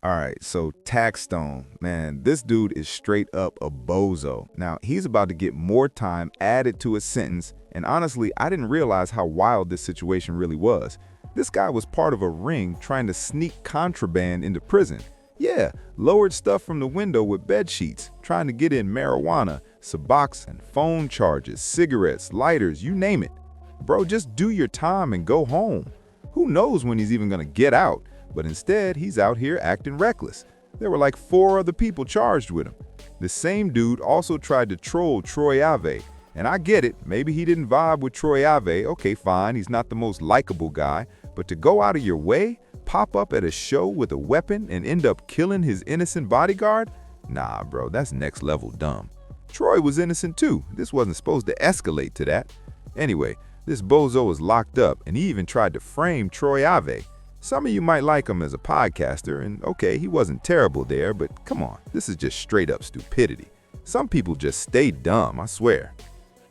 All right, so Taxstone, man, this dude is straight up a bozo. Now, he's about to get more time added to his sentence, and honestly, I didn't realize how wild this situation really was. This guy was part of a ring trying to sneak contraband into prison. Yeah, lowered stuff from the window with bed sheets, trying to get in marijuana, Suboxone, phone charges, cigarettes, lighters, you name it. Bro, just do your time and go home. Who knows when he's even gonna get out? But instead, he's out here acting reckless. There were like 4 other people charged with him. The same dude also tried to troll Troy Ave. And I get it, maybe he didn't vibe with Troy Ave. Okay, fine, he's not the most likable guy. But to go out of your way, pop up at a show with a weapon and end up killing his innocent bodyguard? Nah, bro, that's next level dumb. Troy was innocent too. This wasn't supposed to escalate to that. Anyway, this bozo was locked up and he even tried to frame Troy Ave. Some of you might like him as a podcaster, and okay, he wasn't terrible there, but come on, this is just straight up stupidity. Some people just stay dumb, I swear.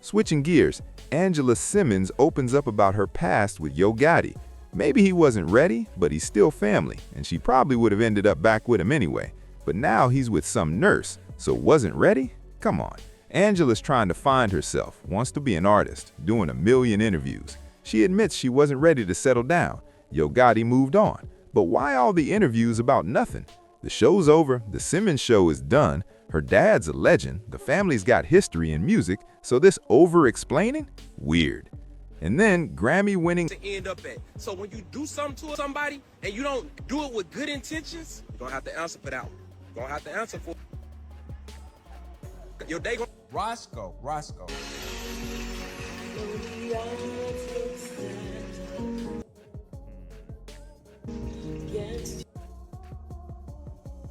Switching gears, Angela Simmons opens up about her past with Yo Gotti. Maybe he wasn't ready, but he's still family, and she probably would have ended up back with him anyway. But now he's with some nurse, so wasn't ready? Come on. Angela's trying to find herself, wants to be an artist, doing a million interviews. She admits she wasn't ready to settle down. Yo Gotti moved on. But why all the interviews about nothing? The show's over, the Simmons show is done, her dad's a legend, the family's got history in music, so this over-explaining? Weird. And then Grammy-winning to end up at. So when you do something to somebody and you don't do it with good intentions, you're gonna have to answer for that one. You're gonna have to answer for your day. Roscoe.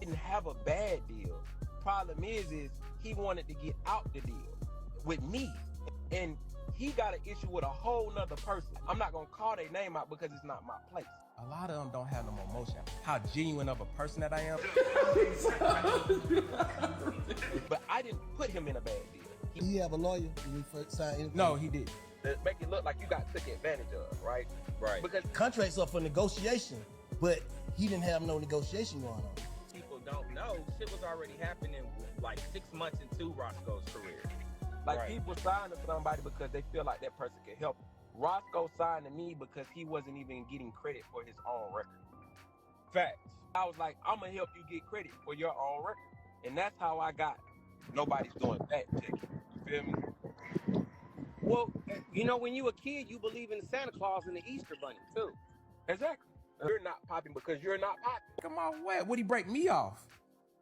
Didn't have a bad deal. Problem is he wanted to get out the deal with me, and he got an issue with a whole nother person. I'm not gonna call their name out because it's not my place. A lot of them don't have no emotion. How genuine of a person that I am. But I didn't put him in a bad deal. Did he have a lawyer when you first signed anything? No, he did. To make it look like you got took advantage of, right? Right. Because Contracts up for negotiation, but he didn't have no negotiation going on. People don't know, shit was already happening like 6 months into Roscoe's career. like Right. people sign to somebody because they feel like that person can help. Roscoe signed to me because he wasn't even getting credit for his own record. Facts. I was like, I'm gonna help you get credit for your own record, and that's how I got Nobody's Doing That ticket. You feel me? Well, you know, when you a kid, you believe in the Santa Claus and the Easter Bunny too. Exactly. You're not popping because you're not popping. Come on, what? Would he break me off?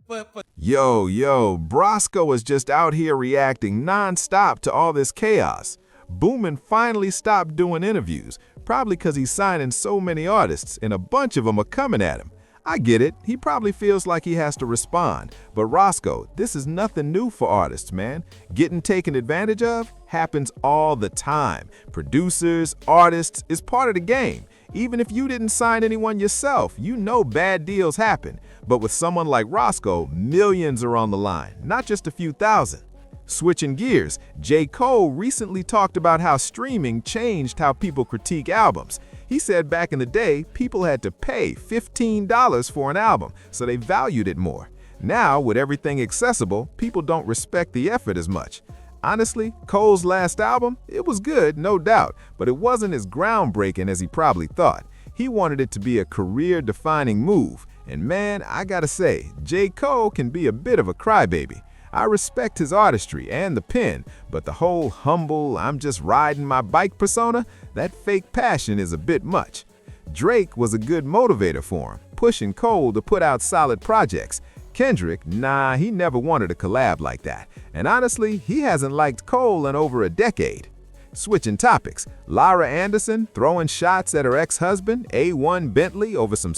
For Yo, Brosco is just out here reacting non-stop to all this chaos. Boomin finally stopped doing interviews, probably because he's signing so many artists and a bunch of them are coming at him. I get it, he probably feels like he has to respond, but Roscoe, this is nothing new for artists, man. Getting taken advantage of happens all the time. Producers, artists, is part of the game. Even if you didn't sign anyone yourself, you know bad deals happen. But with someone like Roscoe, millions are on the line, not just a few thousand. Switching gears, J. Cole recently talked about how streaming changed how people critique albums. He said back in the day, people had to pay $15 for an album, so they valued it more. Now, with everything accessible, people don't respect the effort as much. Honestly, Cole's last album, it was good, no doubt, but it wasn't as groundbreaking as he probably thought. He wanted it to be a career-defining move, and man, I gotta say, J. Cole can be a bit of a crybaby. I respect his artistry and the pen, but the whole humble, I'm just riding my bike persona, that fake passion is a bit much. Drake was a good motivator for him, pushing Cole to put out solid projects. Kendrick, nah, he never wanted a collab like that. And honestly, he hasn't liked Cole in over a decade. Switching topics, Lara Anderson throwing shots at her ex-husband, A1 Bentley, over some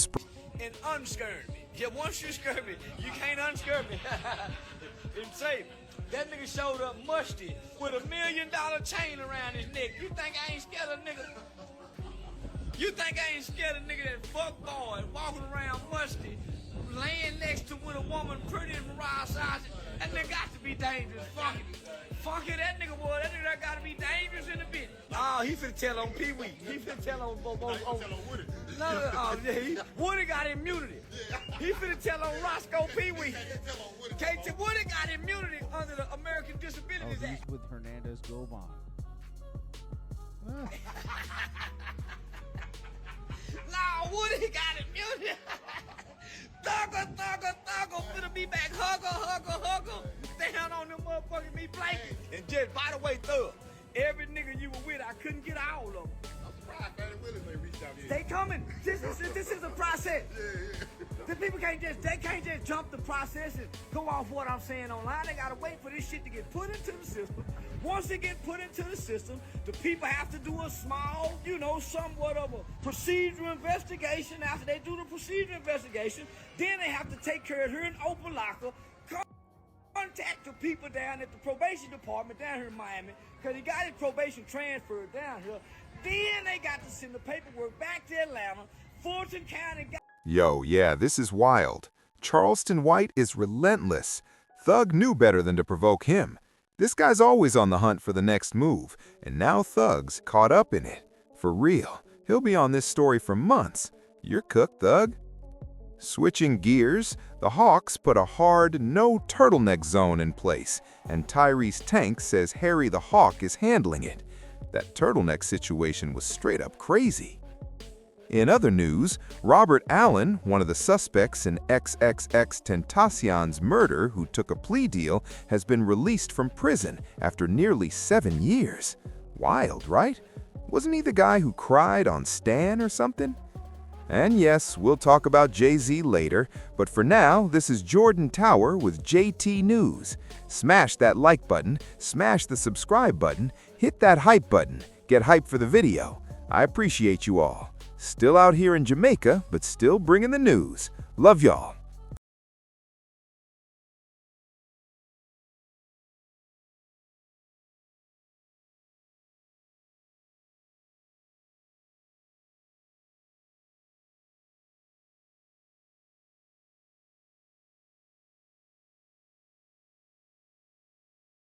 And unscurvy. Yeah, once you scurvy, you can't unscurvy. Him say, that nigga showed up musty with $1 million chain around his neck. You think I ain't scared of nigga? You think I ain't scared of nigga that fuck boy walking around musty, laying next to with a woman pretty as Mariah Size? That nigga got to be dangerous. Fuck it, that nigga boy. That nigga got to be dangerous in the bitch. Oh, he finna tell on Pee Wee. He finna tell on Oh, yeah, Woody got immunity. He finna tell on Roscoe Pee Wee. Woody got immunity under the American Disabilities he's Act. with Hernandez Govan. No, Woody got immunity. Thugger, finna be back. Hugger. Down on them motherfucking me blankets. And just, by the way, Thug, every nigga you were with, I couldn't get all of them. I'm surprised Fannie Willis ain't reached out yet. They coming. This is a process. The people can't just jump the process and go off what I'm saying online. They gotta wait for this shit to get put into the system. Once it get put into the system, the people have to do a small, somewhat of a procedural investigation. After they do the procedural investigation, then they have to take care of her in open locker. Contact the people down at the probation department down here in Miami, because he got his probation transferred down here. Then they got to send the paperwork back to Atlanta. Fulton County got... Yo, yeah, this is wild. Charleston White is relentless. Thug knew better than to provoke him. This guy's always on the hunt for the next move, and now Thug's caught up in it. For real, he'll be on this story for months. You're cooked, Thug. Switching gears, the Hawks put a hard, no turtleneck zone in place, and Tyrese Tank says Harry the Hawk is handling it. That turtleneck situation was straight up crazy. In other news, Robert Allen, one of the suspects in XXXTentacion's murder who took a plea deal, has been released from prison after nearly 7 years. Wild, right? Wasn't he the guy who cried on Stan or something? And yes, we'll talk about Jay-Z later, but for now, this is Jordan Tower with JT News. Smash that like button, smash the subscribe button, hit that hype button, get hype for the video. I appreciate you all. Still out here in Jamaica, but still bringing the news. Love y'all.